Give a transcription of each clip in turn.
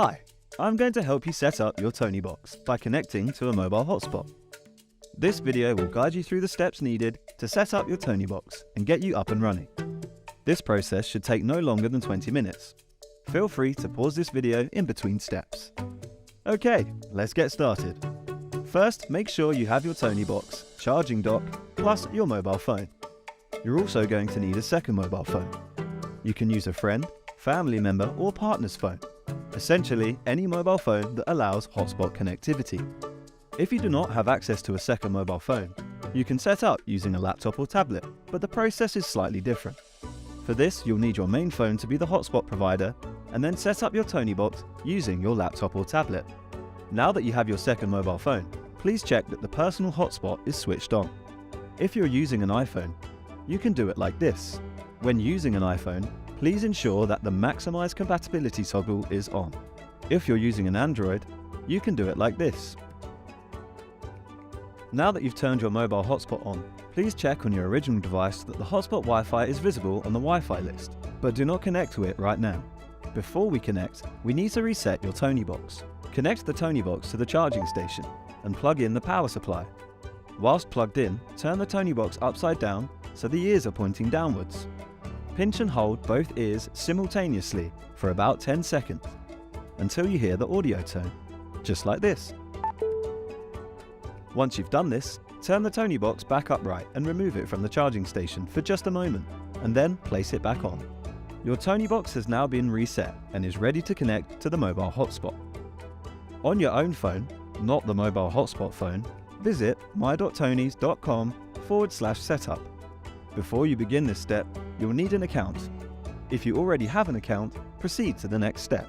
Hi, I'm going to help you set up your Toniebox by connecting to a mobile hotspot. This video will guide you through the steps needed to set up your Toniebox and get you up and running. This process should take no longer than 20 minutes. Feel free to pause this video in between steps. Okay, let's get started. First, make sure you have your Toniebox, charging dock, plus your mobile phone. You're also going to need a second mobile phone. You can use a friend, family member or partner's phone. Essentially, any mobile phone that allows hotspot connectivity. If you do not have access to a second mobile phone, you can set up using a laptop or tablet, but the process is slightly different. For this, you'll need your main phone to be the hotspot provider, and then set up your Toniebox using your laptop or tablet. Now that you have your second mobile phone, please check that the personal hotspot is switched on. If you're using an iPhone, you can do it like this. When using an iPhone, please ensure that the Maximize Compatibility toggle is on. If you're using an Android, you can do it like this. Now that you've turned your mobile hotspot on, please check on your original device that the hotspot Wi-Fi is visible on the Wi-Fi list, but do not connect to it right now. Before we connect, we need to reset your Toniebox. Connect the Toniebox to the charging station and plug in the power supply. Whilst plugged in, turn the Toniebox upside down so the ears are pointing downwards. Pinch and hold both ears simultaneously for about 10 seconds until you hear the audio tone, just like this. Once you've done this, turn the Toniebox back upright and remove it from the charging station for just a moment, and then place it back on. Your Toniebox has now been reset and is ready to connect to the mobile hotspot. On your own phone, not the mobile hotspot phone, visit my.tonies.com/setup. Before you begin this step, you'll need an account. If you already have an account, proceed to the next step.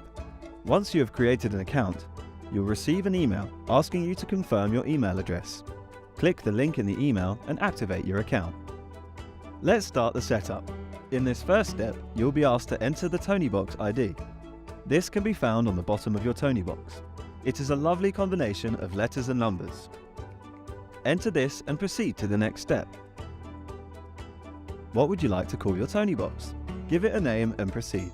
Once you have created an account, you'll receive an email asking you to confirm your email address. Click the link in the email and activate your account. Let's start the setup. In this first step, you'll be asked to enter the Toniebox ID. This can be found on the bottom of your Toniebox. It is a lovely combination of letters and numbers. Enter this and proceed to the next step. What would you like to call your Toniebox? Give it a name and proceed.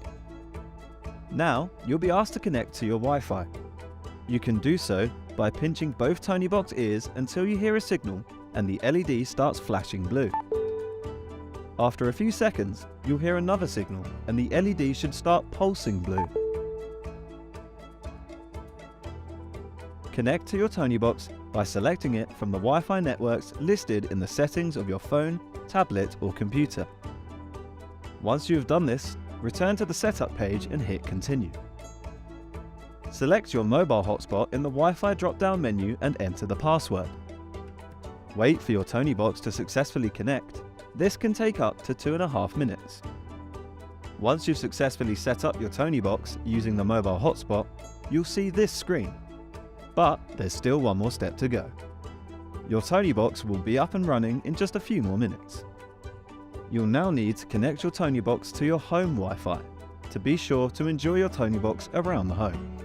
Now, you'll be asked to connect to your Wi-Fi. You can do so by pinching both Toniebox ears until you hear a signal and the LED starts flashing blue. After a few seconds, you'll hear another signal and the LED should start pulsing blue. Connect to your Toniebox by selecting it from the Wi-Fi networks listed in the settings of your phone, tablet or computer. Once you have done this, return to the setup page and hit continue. Select your mobile hotspot in the Wi-Fi drop-down menu and enter the password. Wait for your Toniebox to successfully connect. This can take up to 2.5 minutes. Once you've successfully set up your Toniebox using the mobile hotspot, you'll see this screen. But there's still one more step to go. Your Toniebox will be up and running in just a few more minutes. You'll now need to connect your Toniebox to your home Wi-Fi to be sure to enjoy your Toniebox around the home.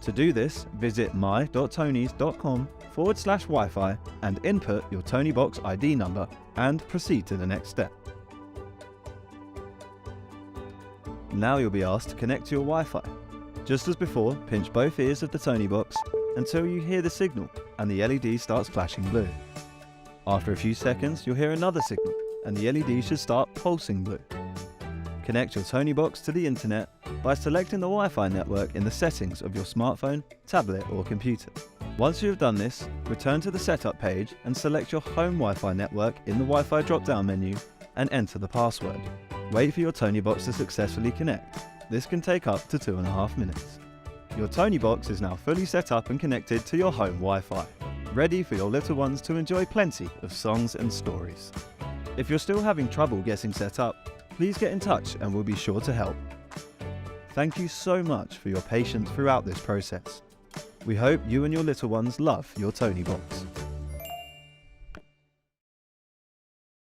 To do this, visit my.tonies.com/Wi-Fi and input your Toniebox ID number and proceed to the next step. Now you'll be asked to connect to your Wi-Fi. Just as before, pinch both ears of the Toniebox until you hear the signal and the LED starts flashing blue. After a few seconds, you'll hear another signal and the LED should start pulsing blue. Connect your Toniebox to the internet by selecting the Wi-Fi network in the settings of your smartphone, tablet or computer. Once you have done this, return to the setup page and select your home Wi-Fi network in the Wi-Fi drop-down menu and enter the password. Wait for your Toniebox to successfully connect. This can take up to 2.5 minutes. Your Toniebox is now fully set up and connected to your home Wi-Fi, ready for your little ones to enjoy plenty of songs and stories. If you're still having trouble getting set up, please get in touch and we'll be sure to help. Thank you so much for your patience throughout this process. We hope you and your little ones love your Toniebox.